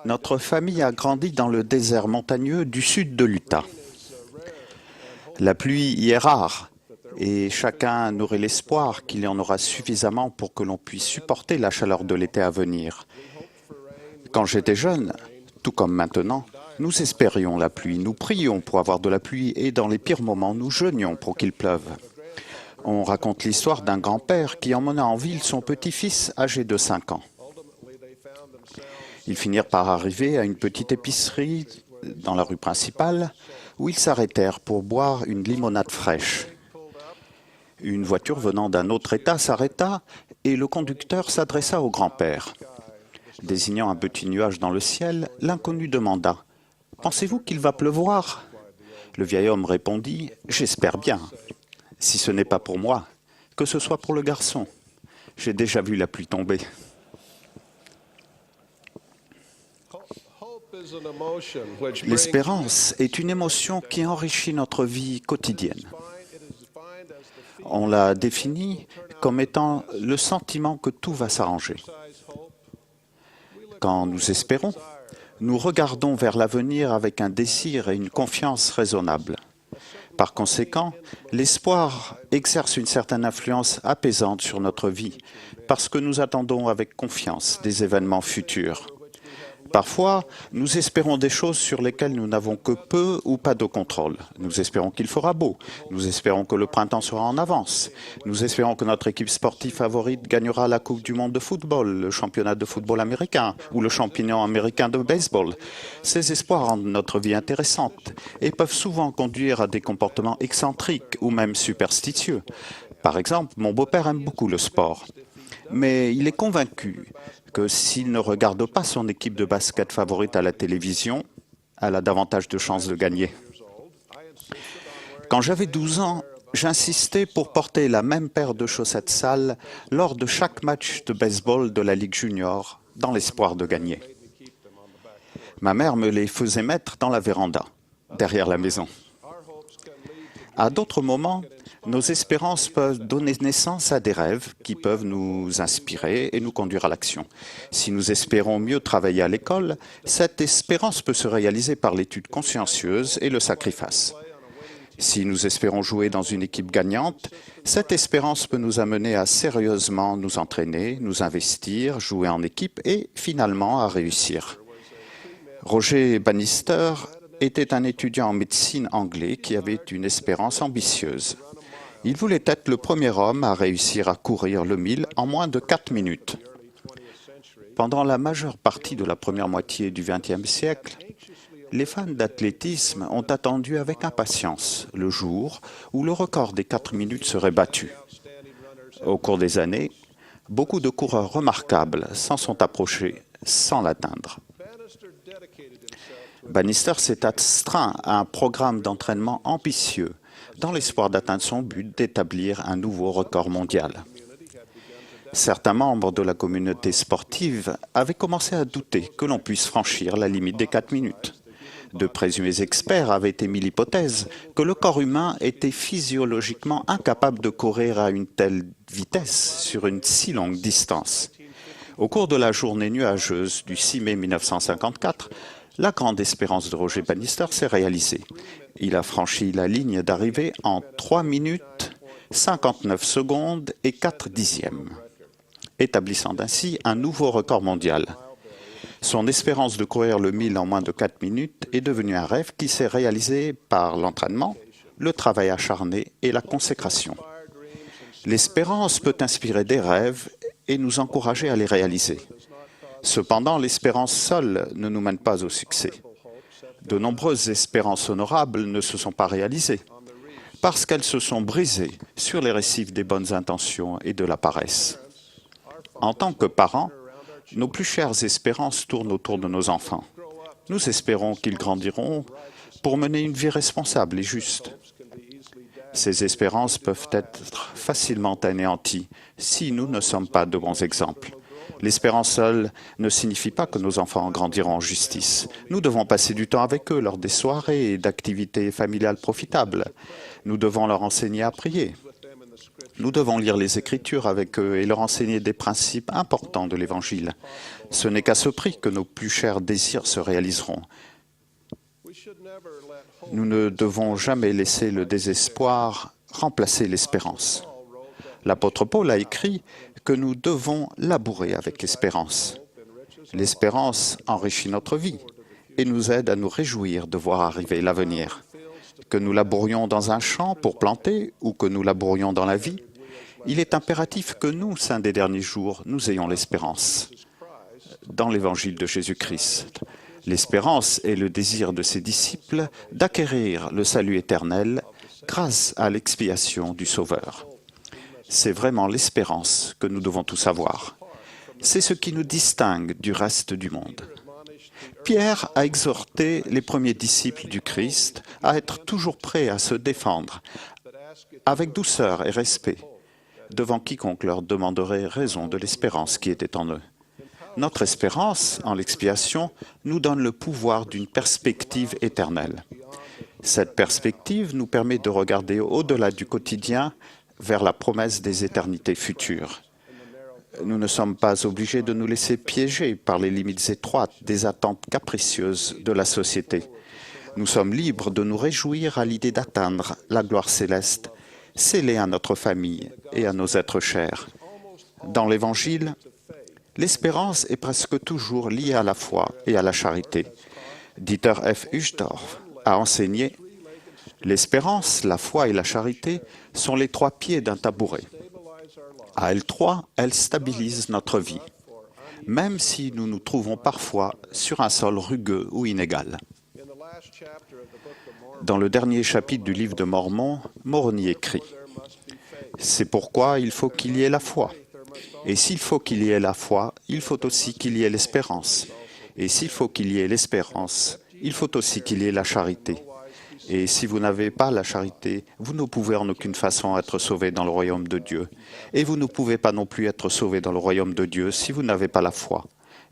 Notre famille a grandi dans le désert montagneux du sud de l'Utah. La pluie y est rare et chacun nourrit l'espoir qu'il y en aura suffisamment pour que l'on puisse supporter la chaleur de l'été à venir. Quand j'étais jeune, tout comme maintenant, nous espérions la pluie, nous prions pour avoir de la pluie et dans les pires moments, nous jeûnions pour qu'il pleuve. On raconte l'histoire d'un grand-père qui emmena en ville son petit-fils âgé de 5 ans. Ils finirent par arriver à une petite épicerie dans la rue principale où ils s'arrêtèrent pour boire une limonade fraîche. Une voiture venant d'un autre État s'arrêta et le conducteur s'adressa au grand-père. Désignant un petit nuage dans le ciel, l'inconnu demanda « Pensez-vous qu'il va pleuvoir ?» Le vieil homme répondit « J'espère bien. Si ce n'est pas pour moi, que ce soit pour le garçon. J'ai déjà vu la pluie tomber. » L'espérance est une émotion qui enrichit notre vie quotidienne. On la définit comme étant le sentiment que tout va s'arranger. Quand nous espérons, nous regardons vers l'avenir avec un désir et une confiance raisonnables. Par conséquent, l'espoir exerce une certaine influence apaisante sur notre vie parce que nous attendons avec confiance des événements futurs. Parfois, nous espérons des choses sur lesquelles nous n'avons que peu ou pas de contrôle. Nous espérons qu'il fera beau. Nous espérons que le printemps sera en avance. Nous espérons que notre équipe sportive favorite gagnera la Coupe du monde de football, le championnat de football américain ou le championnat américain de baseball. Ces espoirs rendent notre vie intéressante et peuvent souvent conduire à des comportements excentriques ou même superstitieux. Par exemple, mon beau-père aime beaucoup le sport, mais il est convaincu que s'il ne regarde pas son équipe de basket favorite à la télévision, elle a davantage de chances de gagner. Quand j'avais 12 ans, j'insistais pour porter la même paire de chaussettes sales lors de chaque match de baseball de la Ligue junior, dans l'espoir de gagner. Ma mère me les faisait mettre dans la véranda, derrière la maison. À d'autres moments, nos espérances peuvent donner naissance à des rêves qui peuvent nous inspirer et nous conduire à l'action. Si nous espérons mieux travailler à l'école, cette espérance peut se réaliser par l'étude consciencieuse et le sacrifice. Si nous espérons jouer dans une équipe gagnante, cette espérance peut nous amener à sérieusement nous entraîner, nous investir, jouer en équipe et finalement à réussir. Roger Bannister était un étudiant en médecine anglais qui avait une espérance ambitieuse. Il voulait être le premier homme à réussir à courir le 1000 en moins de 4 minutes. Pendant la majeure partie de la première moitié du XXe siècle, les fans d'athlétisme ont attendu avec impatience le jour où le record des 4 minutes serait battu. Au cours des années, beaucoup de coureurs remarquables s'en sont approchés sans l'atteindre. Bannister s'est astreint à un programme d'entraînement ambitieux dans l'espoir d'atteindre son but d'établir un nouveau record mondial. Certains membres de la communauté sportive avaient commencé à douter que l'on puisse franchir la limite des 4 minutes. De présumés experts avaient émis l'hypothèse que le corps humain était physiologiquement incapable de courir à une telle vitesse sur une si longue distance. Au cours de la journée nuageuse du 6 mai 1954, la grande espérance de Roger Bannister s'est réalisée. Il a franchi la ligne d'arrivée en 3 minutes, 59 secondes et 4 dixièmes, établissant ainsi un nouveau record mondial. Son espérance de courir le 1000 en moins de 4 minutes est devenue un rêve qui s'est réalisé par l'entraînement, le travail acharné et la consécration. L'espérance peut inspirer des rêves et nous encourager à les réaliser. Cependant, l'espérance seule ne nous mène pas au succès. De nombreuses espérances honorables ne se sont pas réalisées parce qu'elles se sont brisées sur les récifs des bonnes intentions et de la paresse. En tant que parents, nos plus chères espérances tournent autour de nos enfants. Nous espérons qu'ils grandiront pour mener une vie responsable et juste. Ces espérances peuvent être facilement anéanties si nous ne sommes pas de bons exemples. L'espérance seule ne signifie pas que nos enfants grandiront en justice. Nous devons passer du temps avec eux lors des soirées et d'activités familiales profitables. Nous devons leur enseigner à prier. Nous devons lire les Écritures avec eux et leur enseigner des principes importants de l'Évangile. Ce n'est qu'à ce prix que nos plus chers désirs se réaliseront. Nous ne devons jamais laisser le désespoir remplacer l'espérance. L'apôtre Paul a écrit que nous devons labourer avec espérance. L'espérance enrichit notre vie et nous aide à nous réjouir de voir arriver l'avenir. Que nous labourions dans un champ pour planter ou que nous labourions dans la vie, il est impératif que nous, saints des derniers jours, nous ayons l'espérance dans l'évangile de Jésus-Christ. L'espérance est le désir de ses disciples d'acquérir le salut éternel grâce à l'expiation du Sauveur. C'est vraiment l'espérance que nous devons tous avoir. C'est ce qui nous distingue du reste du monde. Pierre a exhorté les premiers disciples du Christ à être toujours prêts à se défendre, avec douceur et respect, devant quiconque leur demanderait raison de l'espérance qui était en eux. Notre espérance en l'expiation nous donne le pouvoir d'une perspective éternelle. Cette perspective nous permet de regarder au-delà du quotidien vers la promesse des éternités futures. Nous ne sommes pas obligés de nous laisser piéger par les limites étroites des attentes capricieuses de la société. Nous sommes libres de nous réjouir à l'idée d'atteindre la gloire céleste, scellée à notre famille et à nos êtres chers. Dans l'Évangile, l'espérance est presque toujours liée à la foi et à la charité. Dieter F. Uchtdorf a enseigné « L'espérance, la foi et la charité sont les trois pieds d'un tabouret. À elles trois, elles stabilisent notre vie, même si nous nous trouvons parfois sur un sol rugueux ou inégal. » Dans le dernier chapitre du livre de Mormon, Moroni écrit « C'est pourquoi il faut qu'il y ait la foi. Et s'il faut qu'il y ait la foi, il faut aussi qu'il y ait l'espérance. Et s'il faut qu'il y ait l'espérance, il faut aussi qu'il y ait la charité. Et si vous n'avez pas la charité, vous ne pouvez en aucune façon être sauvés dans le royaume de Dieu. Et vous ne pouvez pas non plus être sauvés dans le royaume de Dieu si vous n'avez pas la foi.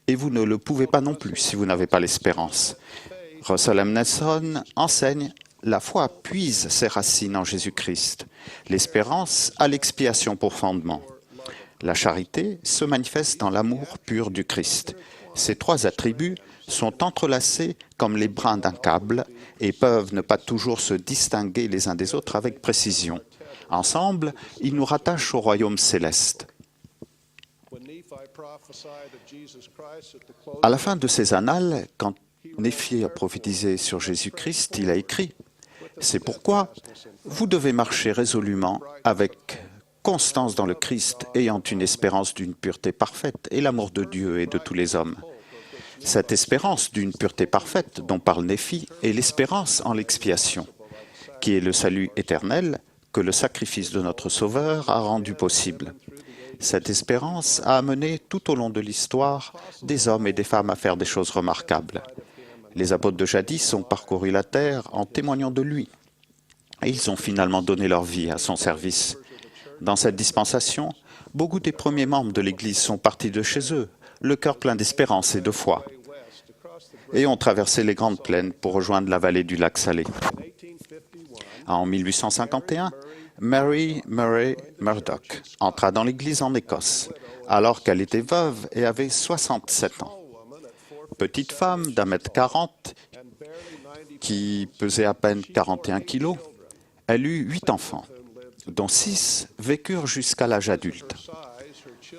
Et vous ne le pouvez pas non plus si vous n'avez pas l'espérance. » Russell M. Nelson enseigne « La foi puise ses racines en Jésus-Christ. L'espérance a l'expiation pour fondement. La charité se manifeste dans l'amour pur du Christ. Ces trois attributs sont entrelacés comme les brins d'un câble et peuvent ne pas toujours se distinguer les uns des autres avec précision. Ensemble, ils nous rattachent au royaume céleste. À la fin de ses annales, quand Néphi a prophétisé sur Jésus-Christ, il a écrit « C'est pourquoi vous devez marcher résolument avec constance dans le Christ, ayant une espérance d'une pureté parfaite et l'amour de Dieu et de tous les hommes. » Cette espérance d'une pureté parfaite dont parle Néphi est l'espérance en l'expiation, qui est le salut éternel que le sacrifice de notre Sauveur a rendu possible. Cette espérance a amené tout au long de l'histoire des hommes et des femmes à faire des choses remarquables. Les apôtres de jadis ont parcouru la terre en témoignant de lui, et ils ont finalement donné leur vie à son service. Dans cette dispensation, beaucoup des premiers membres de l'Église sont partis de chez eux, le cœur plein d'espérance et de foi, et ont traversé les grandes plaines pour rejoindre la vallée du lac Salé. En 1851, Mary Murray Murdoch entra dans l'Église en Écosse, alors qu'elle était veuve et avait 67 ans. Petite femme d'1,40 m, qui pesait à peine 41 kilos, elle eut 8 enfants, dont 6 vécurent jusqu'à l'âge adulte.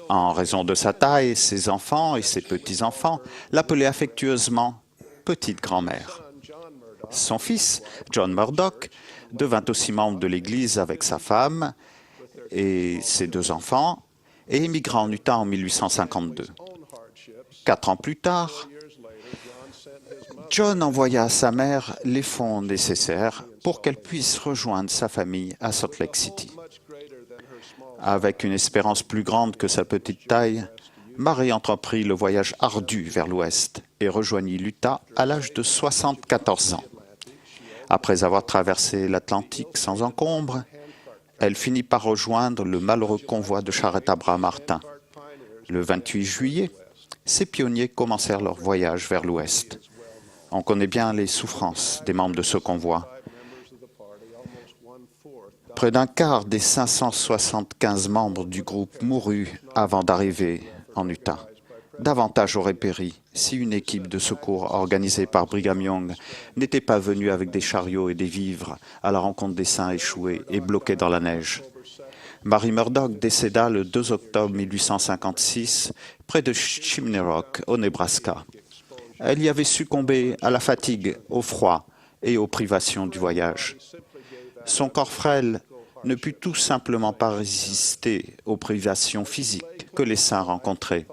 En raison de sa taille, ses enfants et ses petits-enfants l'appelaient affectueusement « petite grand-mère ». Son fils, John Murdoch, devint aussi membre de l'Église avec sa femme et ses 2 enfants et émigra en Utah en 1852. 4 ans plus tard, John envoya à sa mère les fonds nécessaires pour qu'elle puisse rejoindre sa famille à Salt Lake City. Avec une espérance plus grande que sa petite taille, Marie entreprit le voyage ardu vers l'ouest et rejoignit l'Utah à l'âge de 74 ans. Après avoir traversé l'Atlantique sans encombre, elle finit par rejoindre le malheureux convoi de charrettes à bras Martin. Le 28 juillet, ces pionniers commencèrent leur voyage vers l'ouest. On connaît bien les souffrances des membres de ce convoi. Près d'un quart des 575 membres du groupe mourut avant d'arriver en Utah. Davantage auraient péri si une équipe de secours organisée par Brigham Young n'était pas venue avec des chariots et des vivres à la rencontre des saints échoués et bloqués dans la neige. Mary Murdock décéda le 2 octobre 1856 près de Chimney Rock, au Nebraska. Elle y avait succombé à la fatigue, au froid et aux privations du voyage. Son corps frêle ne put tout simplement pas résister aux privations physiques que les saints rencontraient.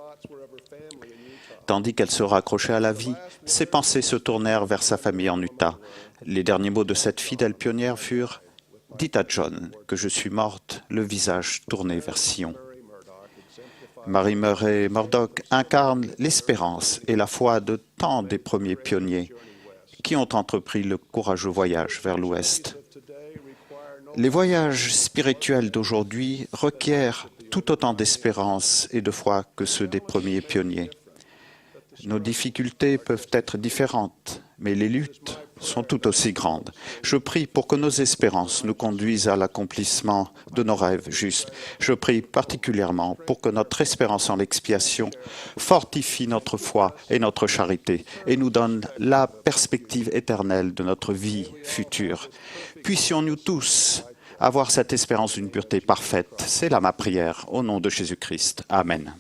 Tandis qu'elle se raccrochait à la vie, ses pensées se tournèrent vers sa famille en Utah. Les derniers mots de cette fidèle pionnière furent « Dites à John que je suis morte, le visage tourné vers Sion ». Mary Murray Murdock incarne l'espérance et la foi de tant des premiers pionniers qui ont entrepris le courageux voyage vers l'Ouest. Les voyages spirituels d'aujourd'hui requièrent tout autant d'espérance et de foi que ceux des premiers pionniers. Nos difficultés peuvent être différentes, mais les luttes sont tout aussi grandes. Je prie pour que nos espérances nous conduisent à l'accomplissement de nos rêves justes. Je prie particulièrement pour que notre espérance en l'expiation fortifie notre foi et notre charité et nous donne la perspective éternelle de notre vie future. Puissions-nous tous avoir cette espérance d'une pureté parfaite. C'est là ma prière, au nom de Jésus-Christ. Amen.